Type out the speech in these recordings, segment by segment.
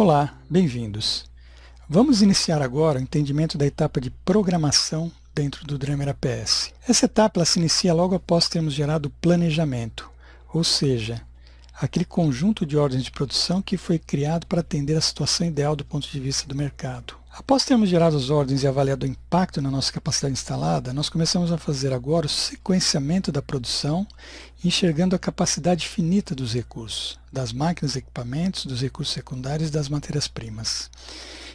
Olá, bem-vindos. Vamos iniciar agora o entendimento da etapa de programação dentro do Drummer APS. Essa etapa ela se inicia logo após termos gerado o planejamento, ou seja, aquele conjunto de ordens de produção que foi criado para atender a situação ideal do ponto de vista do mercado. Após termos gerado as ordens e avaliado o impacto na nossa capacidade instalada, nós começamos a fazer agora o sequenciamento da produção, enxergando a capacidade finita dos recursos, das máquinas e equipamentos, dos recursos secundários e das matérias-primas.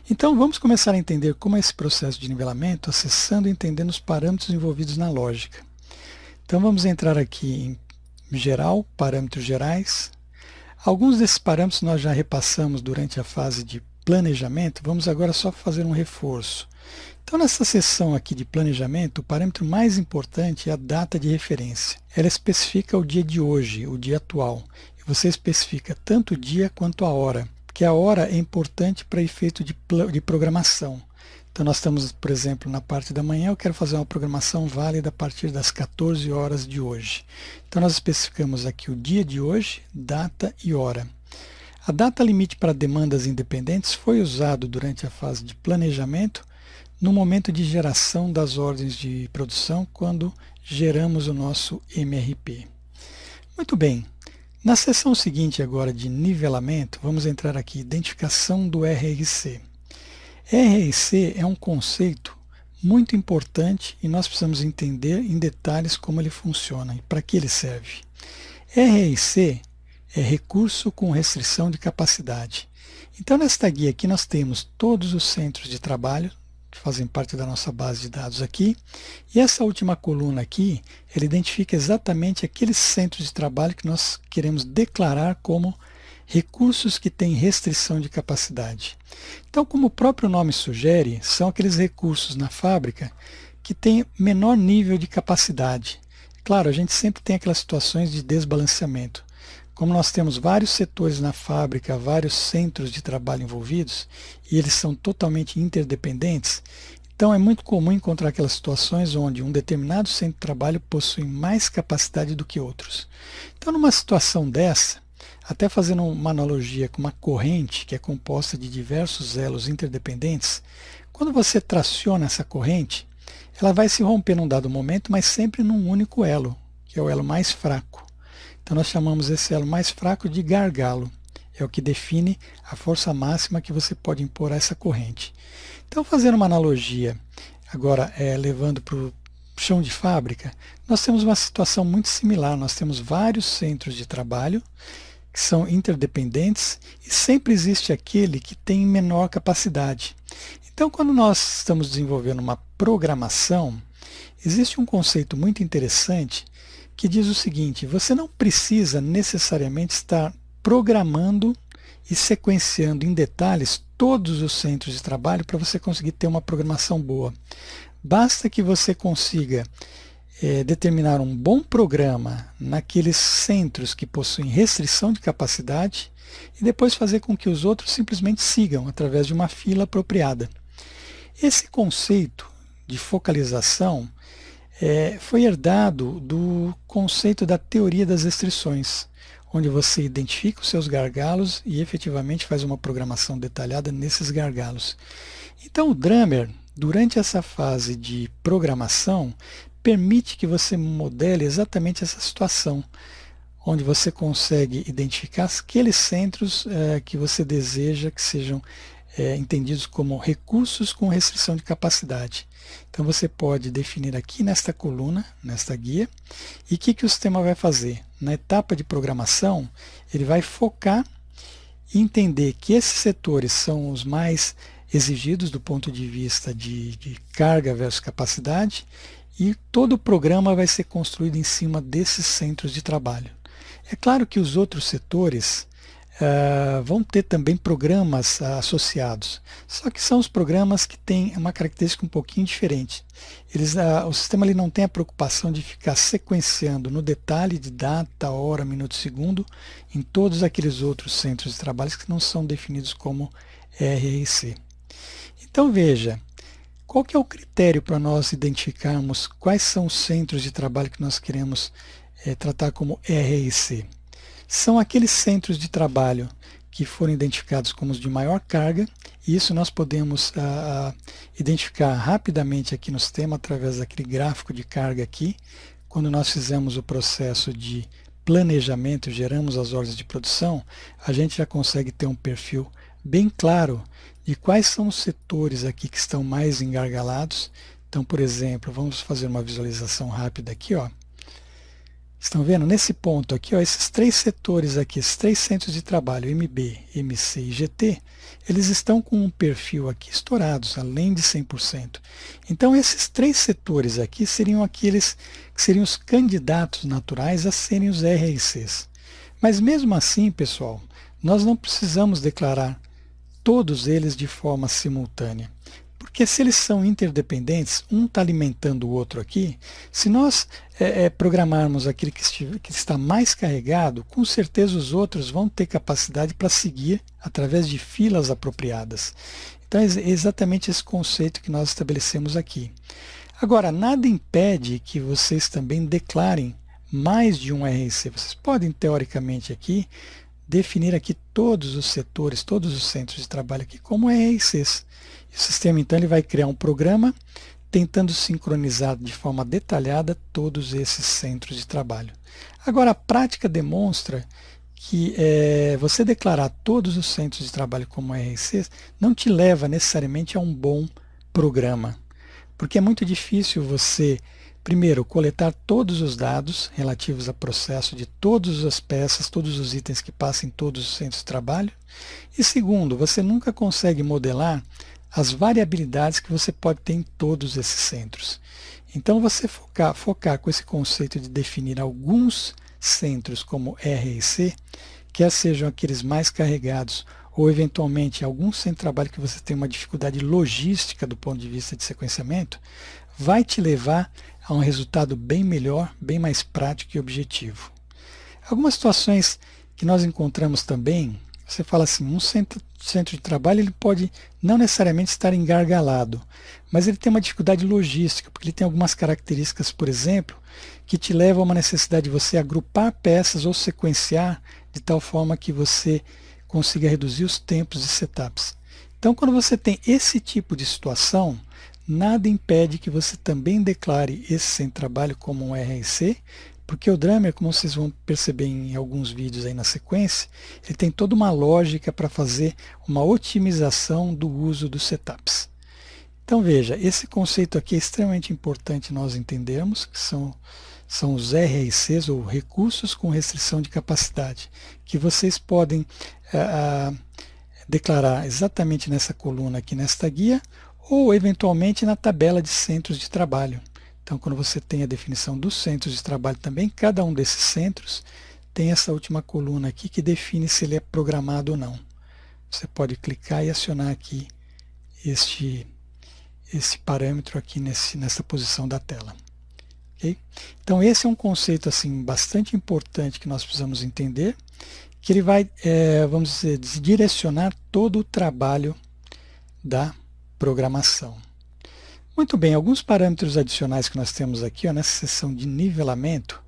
Então vamos começar a entender como é esse processo de nivelamento, acessando e entendendo os parâmetros envolvidos na lógica. Então vamos entrar aqui em geral, parâmetros gerais. Alguns desses parâmetros nós já repassamos durante a fase de planejamento, vamos agora só fazer um reforço. Então nessa seção aqui de planejamento, o parâmetro mais importante é a data de referência. Ela especifica o dia de hoje, o dia atual. E você especifica tanto o dia quanto a hora, porque a hora é importante para efeito de programação. Então nós estamos, por exemplo, na parte da manhã, eu quero fazer uma programação válida a partir das 14 horas de hoje. Então nós especificamos aqui o dia de hoje, data e hora. A data limite para demandas independentes foi usado durante a fase de planejamento, no momento de geração das ordens de produção, quando geramos o nosso MRP. Muito bem, na seção seguinte agora de nivelamento, vamos entrar aqui, identificação do RRC. RRC é um conceito muito importante e nós precisamos entender em detalhes como ele funciona e para que ele serve. RRC é recurso com restrição de capacidade. Então nesta guia aqui nós temos todos os centros de trabalho que fazem parte da nossa base de dados aqui, e essa última coluna aqui, ele identifica exatamente aqueles centros de trabalho que nós queremos declarar como recursos que têm restrição de capacidade. Então, como o próprio nome sugere, são aqueles recursos na fábrica que têm menor nível de capacidade. Claro, a gente sempre tem aquelas situações de desbalanceamento. Como nós temos vários setores na fábrica, vários centros de trabalho envolvidos, e eles são totalmente interdependentes, então é muito comum encontrar aquelas situações onde um determinado centro de trabalho possui mais capacidade do que outros. Então, numa situação dessa, até fazendo uma analogia com uma corrente que é composta de diversos elos interdependentes, quando você traciona essa corrente, ela vai se romper num dado momento, mas sempre num único elo, que é o elo mais fraco. Então nós chamamos esse elo mais fraco de gargalo. É o que define a força máxima que você pode impor a essa corrente. Então, fazendo uma analogia, agora levando para o chão de fábrica, nós temos uma situação muito similar. Nós temos vários centros de trabalho que são interdependentes e sempre existe aquele que tem menor capacidade. Então, quando nós estamos desenvolvendo uma programação, existe um conceito muito interessante que diz o seguinte: você não precisa necessariamente estar programando e sequenciando em detalhes todos os centros de trabalho para você conseguir ter uma programação boa. Basta que você consiga determinar um bom programa naqueles centros que possuem restrição de capacidade e depois fazer com que os outros simplesmente sigam através de uma fila apropriada. Esse conceito de focalização foi herdado do conceito da teoria das restrições, onde você identifica os seus gargalos e efetivamente faz uma programação detalhada nesses gargalos. Então o Drummer, durante essa fase de programação, permite que você modele exatamente essa situação, onde você consegue identificar aqueles centros que você deseja que sejam entendidos como recursos com restrição de capacidade. Então você pode definir aqui nesta coluna, nesta guia, e o que o sistema vai fazer? Na etapa de programação, ele vai focar e entender que esses setores são os mais exigidos do ponto de vista de carga versus capacidade, e todo o programa vai ser construído em cima desses centros de trabalho. É claro que os outros setores vão ter também programas associados, só que são os programas que têm uma característica um pouquinho diferente. O sistema ele não tem a preocupação de ficar sequenciando no detalhe de data, hora, minuto, segundo em todos aqueles outros centros de trabalho que não são definidos como RRC. Então veja, qual que é o critério para nós identificarmos quais são os centros de trabalho que nós queremos tratar como RRC? São aqueles centros de trabalho que foram identificados como os de maior carga, e isso nós podemos identificar rapidamente aqui no sistema através daquele gráfico de carga aqui, quando nós fizemos o processo de planejamento, geramos as ordens de produção, a gente já consegue ter um perfil bem claro de quais são os setores aqui que estão mais engargalados. Então, por exemplo, vamos fazer uma visualização rápida aqui, ó. Estão vendo? Nesse ponto aqui, ó, esses três setores aqui, esses três centros de trabalho, MB, MC e GT, eles estão com um perfil aqui estourados, além de 100%. Então, esses três setores aqui seriam aqueles que seriam os candidatos naturais a serem os RICs. Mas mesmo assim, pessoal, nós não precisamos declarar todos eles de forma simultânea. Porque se eles são interdependentes, um está alimentando o outro aqui, se nós programarmos aquele que está mais carregado, com certeza os outros vão ter capacidade para seguir através de filas apropriadas. Então é exatamente esse conceito que nós estabelecemos aqui. Agora, nada impede que vocês também declarem mais de um RIC. Vocês podem, teoricamente, aqui, definir aqui todos os setores, todos os centros de trabalho aqui como RICs. O sistema, então, ele vai criar um programa tentando sincronizar de forma detalhada todos esses centros de trabalho. Agora, a prática demonstra que você declarar todos os centros de trabalho como RICs não te leva necessariamente a um bom programa, porque é muito difícil você, primeiro, coletar todos os dados relativos ao processo de todas as peças, todos os itens que passam em todos os centros de trabalho, e segundo, você nunca consegue modelar as variabilidades que você pode ter em todos esses centros. Então, você focar com esse conceito de definir alguns centros como RIC, quer sejam aqueles mais carregados, ou eventualmente algum centro de trabalho que você tem uma dificuldade logística do ponto de vista de sequenciamento, vai te levar a um resultado bem melhor, bem mais prático e objetivo. Algumas situações que nós encontramos também, você fala assim, um centro de trabalho ele pode não necessariamente estar engargalado, mas ele tem uma dificuldade logística, porque ele tem algumas características, por exemplo, que te levam a uma necessidade de você agrupar peças ou sequenciar de tal forma que você consiga reduzir os tempos de setups. Então, quando você tem esse tipo de situação, nada impede que você também declare esse centro de trabalho como um RIC, porque o Drummer, como vocês vão perceber em alguns vídeos aí na sequência, ele tem toda uma lógica para fazer uma otimização do uso dos setups. Então veja, esse conceito aqui é extremamente importante nós entendermos, que são os RICs, ou recursos com restrição de capacidade, que vocês podem declarar exatamente nessa coluna aqui, nesta guia, ou eventualmente na tabela de centros de trabalho. Então, quando você tem a definição dos centros de trabalho também, cada um desses centros tem essa última coluna aqui que define se ele é programado ou não. Você pode clicar e acionar aqui esse parâmetro aqui nessa posição da tela. Okay? Então, esse é um conceito assim, bastante importante que nós precisamos entender, que ele vai, vamos dizer, direcionar todo o trabalho da programação. Muito bem, alguns parâmetros adicionais que nós temos aqui, ó, nessa seção de nivelamento,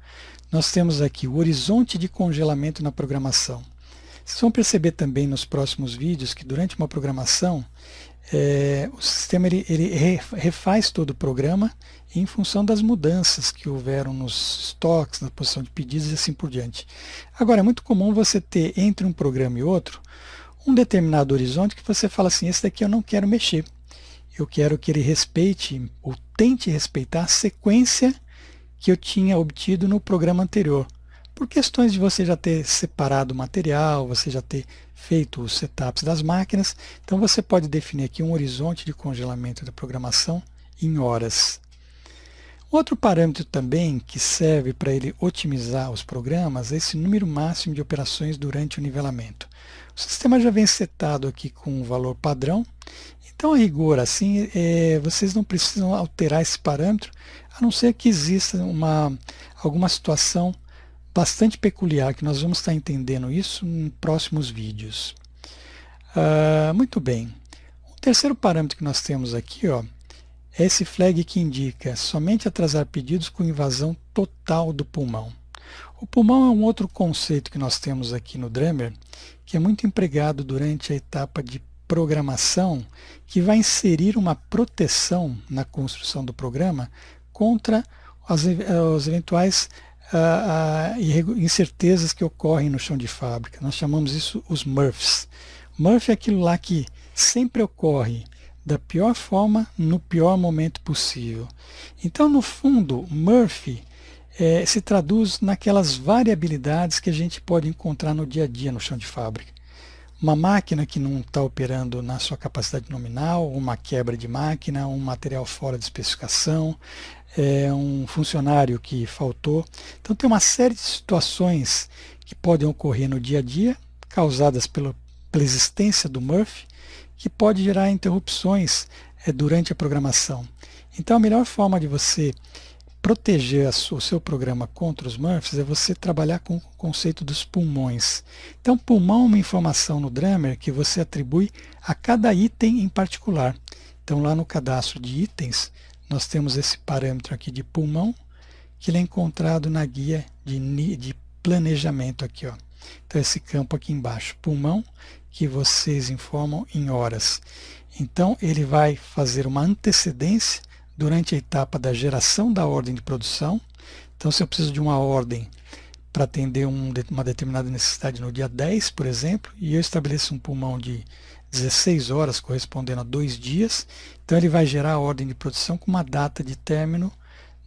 nós temos aqui o horizonte de congelamento na programação. Vocês vão perceber também nos próximos vídeos que durante uma programação, o sistema ele refaz todo o programa em função das mudanças que houveram nos estoques, na posição de pedidos e assim por diante. Agora, é muito comum você ter entre um programa e outro um determinado horizonte que você fala assim, esse daqui eu não quero mexer. Eu quero que ele respeite, ou tente respeitar, a sequência que eu tinha obtido no programa anterior. Por questões de você já ter separado o material, você já ter feito os setups das máquinas, então você pode definir aqui um horizonte de congelamento da programação em horas. Outro parâmetro também que serve para ele otimizar os programas é esse número máximo de operações durante o nivelamento. O sistema já vem setado aqui com um valor padrão, então a rigor assim, vocês não precisam alterar esse parâmetro, a não ser que exista alguma situação bastante peculiar, que nós vamos estar entendendo isso em próximos vídeos. Muito bem. O terceiro parâmetro que nós temos aqui, ó, é esse flag que indica somente atrasar pedidos com invasão total do pulmão. O pulmão é um outro conceito que nós temos aqui no Drummer, que é muito empregado durante a etapa de programação, que vai inserir uma proteção na construção do programa contra as eventuais incertezas que ocorrem no chão de fábrica. Nós chamamos isso os MRFs. MRF é aquilo lá que sempre ocorre da pior forma, no pior momento possível. Então, no fundo, MRF se traduz naquelas variabilidades que a gente pode encontrar no dia a dia no chão de fábrica. Uma máquina que não está operando na sua capacidade nominal, uma quebra de máquina, um material fora de especificação, um funcionário que faltou. Então tem uma série de situações que podem ocorrer no dia a dia, causadas pela existência do MRF, que pode gerar interrupções durante a programação. Então a melhor forma de você proteger o seu programa contra os MRFs é você trabalhar com o conceito dos pulmões. Então, pulmão é uma informação no Drummer que você atribui a cada item em particular. Então, lá no cadastro de itens, nós temos esse parâmetro aqui de pulmão, que ele é encontrado na guia de planejamento aqui, ó. Então, esse campo aqui embaixo, pulmão, que vocês informam em horas. Então, ele vai fazer uma antecedência durante a etapa da geração da ordem de produção. Então, se eu preciso de uma ordem para atender uma determinada necessidade no dia 10, por exemplo, e eu estabeleço um pulmão de 16 horas, correspondendo a 2 dias, então ele vai gerar a ordem de produção com uma data de término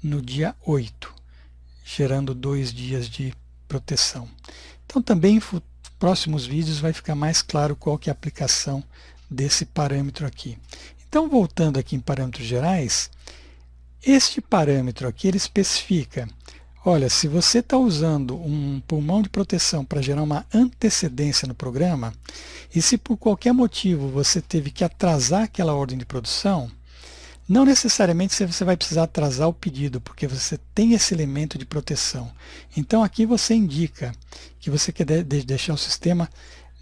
no dia 8, gerando 2 dias de proteção. Então, também em próximos vídeos vai ficar mais claro qual que é a aplicação desse parâmetro aqui. Então, voltando aqui em parâmetros gerais, este parâmetro aqui ele especifica, olha, se você está usando um pulmão de proteção para gerar uma antecedência no programa, e se por qualquer motivo você teve que atrasar aquela ordem de produção, não necessariamente você vai precisar atrasar o pedido, porque você tem esse elemento de proteção. Então aqui você indica que você quer deixar o sistema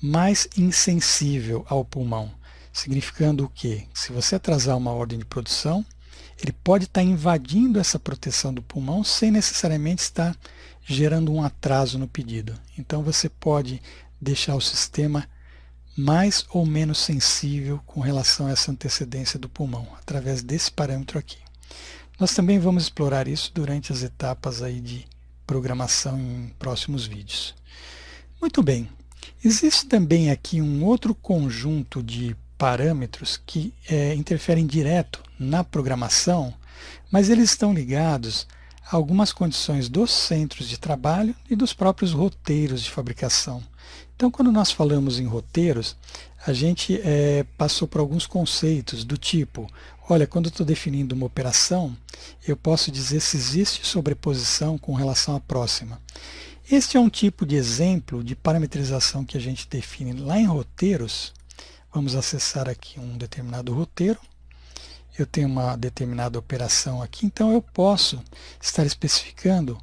mais insensível ao pulmão. Significando o quê? Se você atrasar uma ordem de produção, ele pode estar invadindo essa proteção do pulmão sem necessariamente estar gerando um atraso no pedido. Então você pode deixar o sistema mais ou menos sensível com relação a essa antecedência do pulmão, através desse parâmetro aqui. Nós também vamos explorar isso durante as etapas aí de programação em próximos vídeos. Muito bem, existe também aqui um outro conjunto de parâmetros que interferem direto na programação, mas eles estão ligados a algumas condições dos centros de trabalho e dos próprios roteiros de fabricação. Então, quando nós falamos em roteiros, a gente passou por alguns conceitos do tipo, olha, quando eu estou definindo uma operação, eu posso dizer se existe sobreposição com relação à próxima. Este é um tipo de exemplo de parametrização que a gente define lá em roteiros. Vamos acessar aqui um determinado roteiro. Eu tenho uma determinada operação aqui, então eu posso estar especificando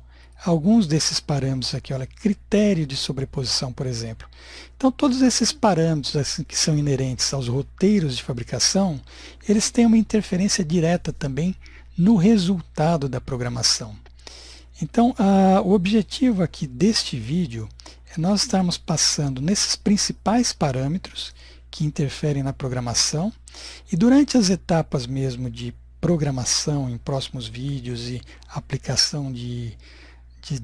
alguns desses parâmetros aqui, olha, critério de sobreposição, por exemplo. Então, todos esses parâmetros assim, que são inerentes aos roteiros de fabricação, eles têm uma interferência direta também no resultado da programação. Então, o objetivo aqui deste vídeo é nós estarmos passando nesses principais parâmetros que interferem na programação, e durante as etapas mesmo de programação em próximos vídeos e aplicação de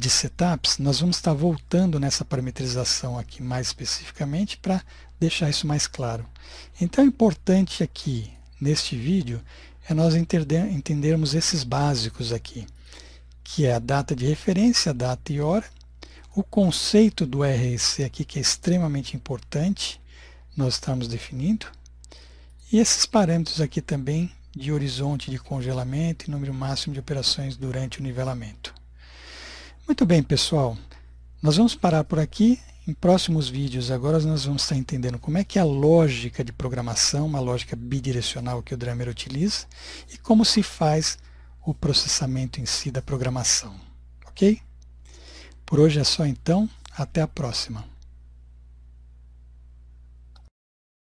setups, nós vamos estar voltando nessa parametrização aqui mais especificamente para deixar isso mais claro. Então, o importante aqui neste vídeo é nós entendermos esses básicos aqui, que é a data de referência, a data e hora, o conceito do REC aqui, que é extremamente importante nós estamos definindo, e esses parâmetros aqui também de horizonte de congelamento e número máximo de operações durante o nivelamento. Muito bem, pessoal, nós vamos parar por aqui. Em próximos vídeos agora nós vamos estar entendendo como é que é a lógica de programação, uma lógica bidirecional que o Drummer utiliza, e como se faz o processamento em si da programação, ok? Por hoje é só então, até a próxima.